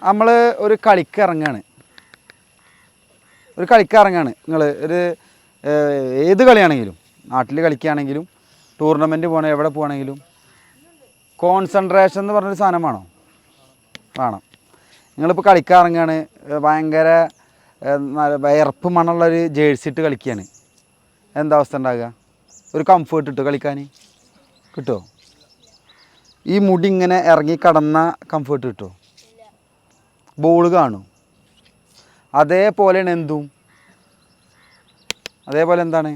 നമ്മൾ ഒരു കളിക്ക് ഇറങ്ങാണ് നിങ്ങൾ ഒരു ഏത് കളിയാണെങ്കിലും നാട്ടിൽ കളിക്കുകയാണെങ്കിലും ടൂർണമെൻറ്റ് പോകണം എവിടെ പോകണമെങ്കിലും കോൺസെൻട്രേഷൻ എന്ന് പറഞ്ഞൊരു സാധനം വേണം. നിങ്ങളിപ്പോൾ കളിക്കാൻ ഇറങ്ങുകയാണ്, ഭയങ്കര വിയർപ്പ് മണമുള്ളൊരു ജേഴ്സി ഇട്ട് കളിക്കുകയാണ്, എന്താ അവസ്ഥ ഉണ്ടാകുക? ഒരു കംഫേർട്ട് ഇട്ട് കളിക്കാൻ കിട്ടുമോ? ഈ മുടി ഇങ്ങനെ ഇറങ്ങി കടന്ന കംഫേർട്ട് കിട്ടുമോ? ബോൾ കാണും. അതേപോലെയാണ് അതേപോലെ എന്താണ്,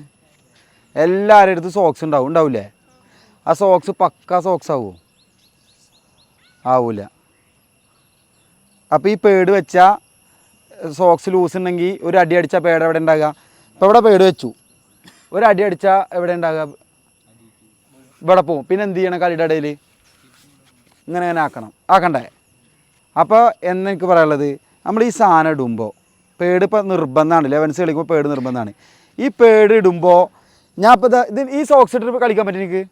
എല്ലാവരുടെ അടുത്തും സോക്സ് ഉണ്ടാവില്ലേ? ആ സോക്സ് പക്ക സോക്സ് ആവൂല. അപ്പോൾ ഈ പേട് വെച്ചാൽ സോക്സ് ലൂസ് ഉണ്ടെങ്കിൽ ഒരു അടി അടിച്ചാൽ പേട് എവിടെ ഉണ്ടാകുക? ഇപ്പോൾ ഇവിടെ പേട് വെച്ചു, ഒരു അടി അടിച്ചാൽ എവിടെ ഉണ്ടാകുക? ഇവിടെ പോവും. പിന്നെ എന്ത് ചെയ്യണം? കളിയുടെ ഇടയിൽ ഇങ്ങനെ ആക്കണ്ടേ? അപ്പോൾ എന്നെനിക്ക് പറയാനുള്ളത്, നമ്മൾ ഈ സാധനം ഇടുമ്പോൾ പേട് ഇപ്പോൾ നിർബന്ധമാണ്, ലെവൻസ് കളിക്കുമ്പോൾ പേട് നിർബന്ധമാണ്. ഈ പേട് ഇടുമ്പോൾ ഞാൻ ഇപ്പോൾ ഇത് ഈ സോക്സ് ഇട്ടിട്ട് കളിക്കാൻ പറ്റും എനിക്ക്?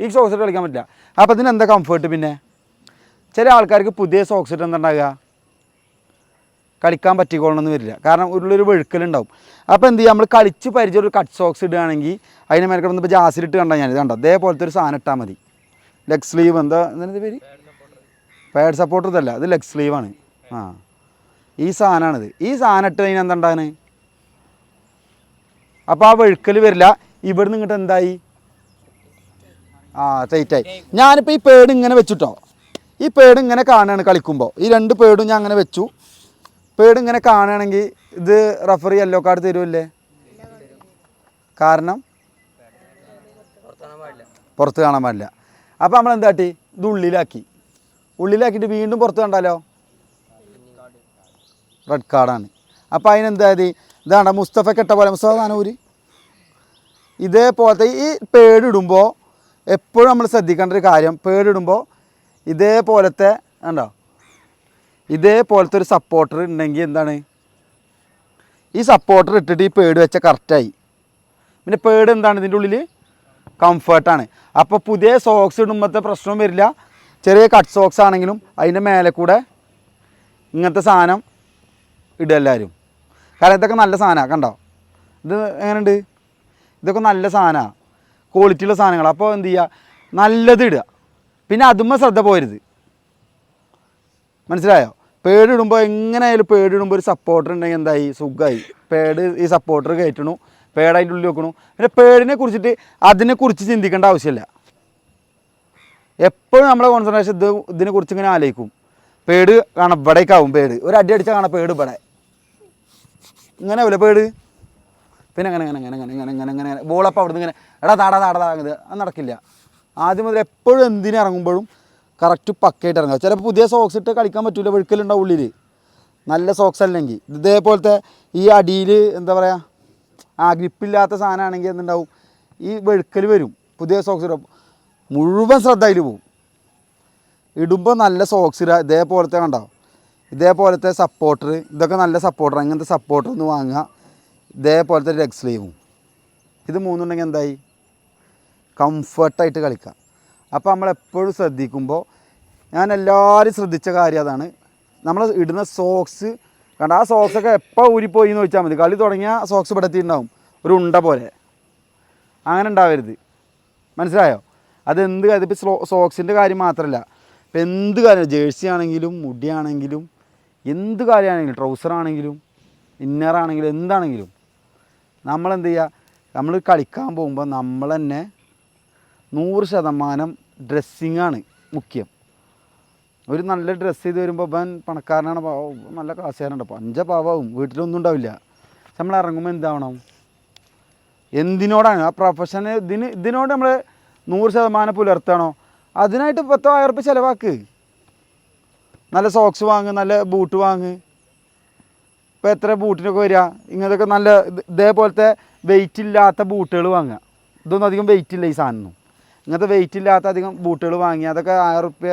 ഈ സോക്സ് ഇട്ട് കളിക്കാൻ പറ്റില്ല. അപ്പോൾ ഇതിനെന്താ കംഫേർട്ട്? പിന്നെ ചില ആൾക്കാർക്ക് പുതിയ സോക്സ് ഇട്ട് എന്താ ഉണ്ടാകുക? കളിക്കാൻ പറ്റിക്കോളണമെന്ന് വരില്ല, കാരണം ഉള്ളൊരു വെഴുക്കലുണ്ടാവും. അപ്പോൾ എന്ത് ചെയ്യുക, നമ്മൾ കളിച്ച് പരിചയം ഒരു കട്ട് സോക്സ് ഇടുകയാണെങ്കിൽ അതിന് മേലെ കിടന്നിപ്പോൾ ജാസിലിട്ട് കണ്ടാൽ ഞാനിത് കണ്ടോ, അതേപോലത്തെ ഒരു സാധനം ഇട്ടാൽ മതി. ലെഗ് സ്ലീവ് എന്താ പേര്? പാഡ് സപ്പോർട്ടർ ഇതല്ല, അത് ലെഗ് സ്ലീവാണ്. ഈ സാധനമാണിത്. ഈ സാധനം ഇട്ട് കഴിഞ്ഞാൽ എന്താ ഉണ്ടാകുന്നത്? അപ്പോൾ ആ വെഴുക്കൽ വരില്ല. ഇവിടെ നിന്ന് ഇങ്ങോട്ട് എന്തായി? ടൈറ്റായി. ഞാനിപ്പോൾ ഈ പേട് ഇങ്ങനെ വെച്ചിട്ടോ, ഈ പേട് ഇങ്ങനെ കാണുകയാണ് കളിക്കുമ്പോൾ, ഈ രണ്ട് പേടും ഞാൻ അങ്ങനെ വെച്ചു. പേട് ഇങ്ങനെ കാണുകയാണെങ്കിൽ ഇത് റഫറി യെല്ലോ കാർഡ് തരുമല്ലേ? കാരണം പുറത്ത് കാണാൻ പാടില്ല. അപ്പോൾ നമ്മൾ എന്താ കാട്ടി? ഇത് ഉള്ളിലാക്കിയിട്ട് വീണ്ടും പുറത്ത് കണ്ടാലോ റെഡ് കാർഡാണ്. അപ്പോൾ അതിനെന്തായത്? ഇതാണ് മുസ്തഫയ്ക്ക് ഇട്ട പോലെ, മുസ്തഫ നാനൂര് ഇതേപോലത്തെ ഈ പേടിടുമ്പോൾ എപ്പോഴും നമ്മൾ ശ്രദ്ധിക്കേണ്ട ഒരു കാര്യം, പേടിടുമ്പോൾ ഇതേപോലത്തെ ഇതേപോലത്തെ ഒരു സപ്പോർട്ടർ ഉണ്ടെങ്കിൽ എന്താണ്, ഈ സപ്പോർട്ടർ ഇട്ടിട്ട് ഈ പേട് വെച്ച കറക്റ്റായി. പിന്നെ പേട് എന്താണ്? ഇതിൻ്റെ ഉള്ളിൽ കംഫേർട്ടാണ്. അപ്പോൾ പുതിയ സോക്സ് ഇടുമ്പോഴത്തെ പ്രശ്നവും വരില്ല. ചെറിയ കട്ട് സോക്സ് ആണെങ്കിലും അതിൻ്റെ മേലെ കൂടെ ഇങ്ങനത്തെ സാധനം ഇടുക എല്ലാവരും. കാരണം ഇതൊക്കെ നല്ല സാധനമാണ്, കണ്ടോ? ഇത് എങ്ങനെയുണ്ട്? ഇതൊക്കെ നല്ല സാധനമാണ്, ക്വാളിറ്റിയുള്ള സാധനങ്ങൾ. അപ്പോൾ എന്ത് ചെയ്യുക? നല്ലത് ഇടുക. പിന്നെ അതുമ്മ ശ്രദ്ധ പോരുത്, മനസ്സിലായോ? പേടിടുമ്പോൾ എങ്ങനെയായാലും പേടിടുമ്പോൾ ഒരു സപ്പോർട്ടർ ഉണ്ടെങ്കിൽ എന്തായി? സുഖമായി. പേട് ഈ സപ്പോർട്ടർ കയറ്റണു, പേട് അതിൻ്റെ ഉള്ളിൽ വെക്കണു. പിന്നെ പേടിനെ കുറിച്ചിട്ട് അതിനെക്കുറിച്ച് ചിന്തിക്കേണ്ട ആവശ്യമില്ല. എപ്പോഴും നമ്മളെ കോൺസെൻട്രേഷൻ ഇതിനെക്കുറിച്ച് ഇങ്ങനെ ആലോചിക്കും. പേട് കാണാം ഇവിടേക്കാവും, പേട് ഒരു അടി അടിച്ചാൽ കാണാം പേട് ഇവിടെ ഇങ്ങനെ ആവില്ല പേട്. പിന്നെ അങ്ങനെ ബോളപ്പം അവിടെ നിന്ന് ഇങ്ങനെ താടാതാകുന്നത് അത് നടക്കില്ല. ആദ്യം മുതൽ എപ്പോഴും എന്തിനിറങ്ങുമ്പോഴും കറക്റ്റ് പക്കയായിട്ട് ഇറങ്ങുക. ചിലപ്പോൾ പുതിയ സോക്സ് ഇട്ട് കളിക്കാൻ പറ്റില്ല, വെഴുക്കലുണ്ടാവും ഉള്ളിൽ, നല്ല സോക്സ് അല്ലെങ്കിൽ. ഇതേപോലത്തെ ഈ അടിയിൽ എന്താ പറയുക, ഗ്രിപ്പില്ലാത്ത സാധനമാണെങ്കിൽ എന്തുണ്ടാവും? ഈ വെഴുക്കൽ വരും. പുതിയ സോക്സ് ഇടും, മുഴുവൻ ശ്രദ്ധ അതിൽ പോവും. ഇടുമ്പോൾ നല്ല സോക്സ് ഇടുക. ഇതേപോലത്തെ കണ്ടോ, ഇതേപോലത്തെ സപ്പോർട്ടർ, ഇതൊക്കെ നല്ല സപ്പോർട്ടർ. അങ്ങനത്തെ സപ്പോർട്ടർ ഒന്ന് വാങ്ങുക. ഇതേപോലത്തെ ലെഗ് സ്ലീവും, ഇത് മൂന്നുണ്ടെങ്കിൽ എന്തായി? കംഫർട്ടായിട്ട് കളിക്കാം. അപ്പോൾ നമ്മളെപ്പോഴും ശ്രദ്ധിക്കുമ്പോൾ, ഞാൻ എല്ലാവരും ശ്രദ്ധിച്ച കാര്യം അതാണ്, നമ്മൾ ഇടുന്ന സോക്സ് കണ്ട, ആ സോക്സൊക്കെ എപ്പോൾ ഊരിപ്പോയി എന്ന് ചോദിച്ചാൽ മതി. കളി തുടങ്ങിയ സോക്സ് പെടുത്തിയിട്ടുണ്ടാവും ഒരു ഉണ്ട പോലെ. അങ്ങനെ ഉണ്ടാവരുത്, മനസ്സിലായോ? അതെന്ത് കാര്യം, ഇപ്പോൾ സോക്സിൻ്റെ കാര്യം മാത്രമല്ല, ഇപ്പം എന്ത് കാര്യം, ജേഴ്സി ആണെങ്കിലും മുടിയാണെങ്കിലും എന്ത് കാര്യമാണെങ്കിലും, ട്രൗസറാണെങ്കിലും ഇന്നറാണെങ്കിലും എന്താണെങ്കിലും നമ്മളെന്ത് ചെയ്യുക? നമ്മൾ കളിക്കാൻ പോകുമ്പോൾ നമ്മൾ തന്നെ 100% ഡ്രസ്സിങ്ങാണ് മുഖ്യം. ഒരു നല്ല ഡ്രസ്സ് ചെയ്ത് വരുമ്പോൾ ഇവൻ പണക്കാരനാണ്, നല്ല കാശുകാരുണ്ട്, പഞ്ചപാവാവും, വീട്ടിലൊന്നും ഉണ്ടാവില്ല. പക്ഷെ നമ്മൾ ഇറങ്ങുമ്പോൾ എന്താവണം? എന്തിനോടാണ് ആ പ്രൊഫഷന്, ഇതിനോട് നമ്മൾ 100% പുലർത്തണോ? അതിനായിട്ട് 10,000 രൂപ ചിലവാക്ക്. നല്ല സോക്സ് വാങ്ങ്, നല്ല ബൂട്ട് വാങ്ങ്. ഇപ്പോൾ എത്ര ബൂട്ടിനൊക്കെ വരിക? ഇങ്ങനത്തൊക്കെ നല്ല ഇതേപോലത്തെ വെയിറ്റ് ഇല്ലാത്ത ബൂട്ടുകൾ വാങ്ങുക. ഇതൊന്നും അധികം വെയിറ്റ് ഇല്ല ഈ സാധനം. ഇങ്ങനത്തെ വെയിറ്റ് ഇല്ലാത്ത അധികം ബൂട്ടുകൾ വാങ്ങി, അതൊക്കെ 1000 രൂപ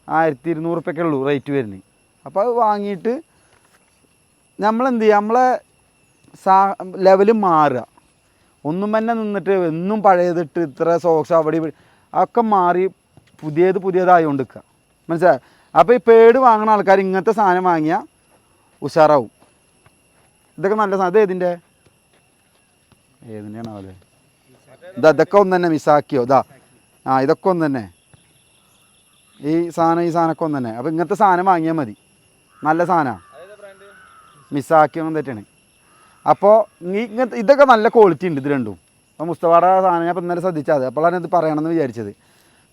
1200 രൂപയൊക്കെ ഉള്ളൂ റേറ്റ് വരുന്നത്. അപ്പോൾ അത് വാങ്ങിയിട്ട് നമ്മളെന്ത് ചെയ്യുക? നമ്മളെ ലെവൽ മാറുക. ഒന്നും തന്നെ നിന്നിട്ട് എന്നും പഴയതിട്ട് ഇത്ര സോക്സ് അവിടെ ഒക്കെ മാറി പുതിയതായോണ്ടിരിക്കുക, മനസ്സിലായോ? അപ്പോൾ ഈ പേട് വാങ്ങുന്ന ആൾക്കാർ ഇങ്ങനത്തെ സാധനം വാങ്ങിയാൽ ഉഷാറാവും. ഇതൊക്കെ നല്ല സാധനം. ഇത് ഏതിൻ്റെയാണോ അതെ ഇതൊക്കെ ഒന്ന് തന്നെ മിസ്സാക്കിയോ ഇതാ ഇതൊക്കെ ഒന്ന് തന്നെ ഈ സാധനമൊക്കെ ഒന്ന് തന്നെ. അപ്പോൾ ഇങ്ങനത്തെ സാധനം വാങ്ങിയാൽ മതി, നല്ല സാധനമാണ്. മിസ്സാക്കിയൊന്നും തെറ്റാണ്. അപ്പോൾ ഇതൊക്കെ നല്ല ക്വാളിറ്റി ഉണ്ട് ഇത് രണ്ടും. അപ്പോൾ മുസ്തഫാടെ സാധനം ഞാൻ ഇപ്പം ഇന്നലെ ശ്രദ്ധിച്ചാൽ മതി, അപ്പോഴാണ് ഇത് പറയണമെന്ന് വിചാരിച്ചത്.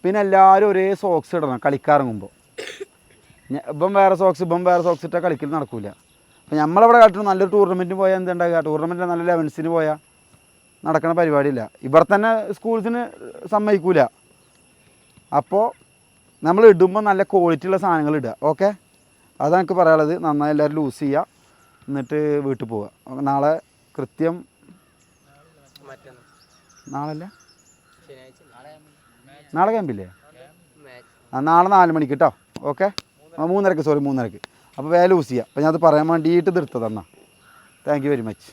പിന്നെ എല്ലാവരും ഒരേ സോക്സ് ഇടണം കളിക്കാറങ്ങുമ്പോൾ. ഇപ്പം വേറെ സോക്സ് ഇട്ടാൽ കളിക്കൽ നടക്കില്ല. അപ്പോൾ നമ്മളവിടെ കളിച്ചിട്ട് നല്ലൊരു ടൂർണമെൻറ്റിന് പോയാൽ എന്തുണ്ടാകുക, ടൂർണമെൻറ്റിൽ നല്ല ലെവൻസിന് പോയാൽ നടക്കുന്ന പരിപാടിയില്ല. ഇവിടെ തന്നെ സ്കൂൾസിന് സമ്മതിക്കൂല. അപ്പോൾ നമ്മൾ ഇടുമ്പോൾ നല്ല ക്വാളിറ്റി ഉള്ള സാധനങ്ങൾ ഇടുക. ഓക്കെ, അതാണ് എനിക്ക് പറയാനുള്ളത്. നന്നായി എല്ലാവരും ലൂസ് ചെയ്യുക, എന്നിട്ട് വീട്ടിൽ പോവുക. നാളെ കൃത്യം നാളെ ക്യാമ്പില്ലേ? നാളെ 4 മണിക്ക് കേട്ടോ. ഓക്കെ, 3:30. അപ്പോൾ വേല ലൂസ് ചെയ്യുക. അപ്പോൾ ഞാനത് പറയാൻ വേണ്ടിയിട്ട് നിർത്തത്. എന്നാൽ താങ്ക് യു വെരി മച്ച്.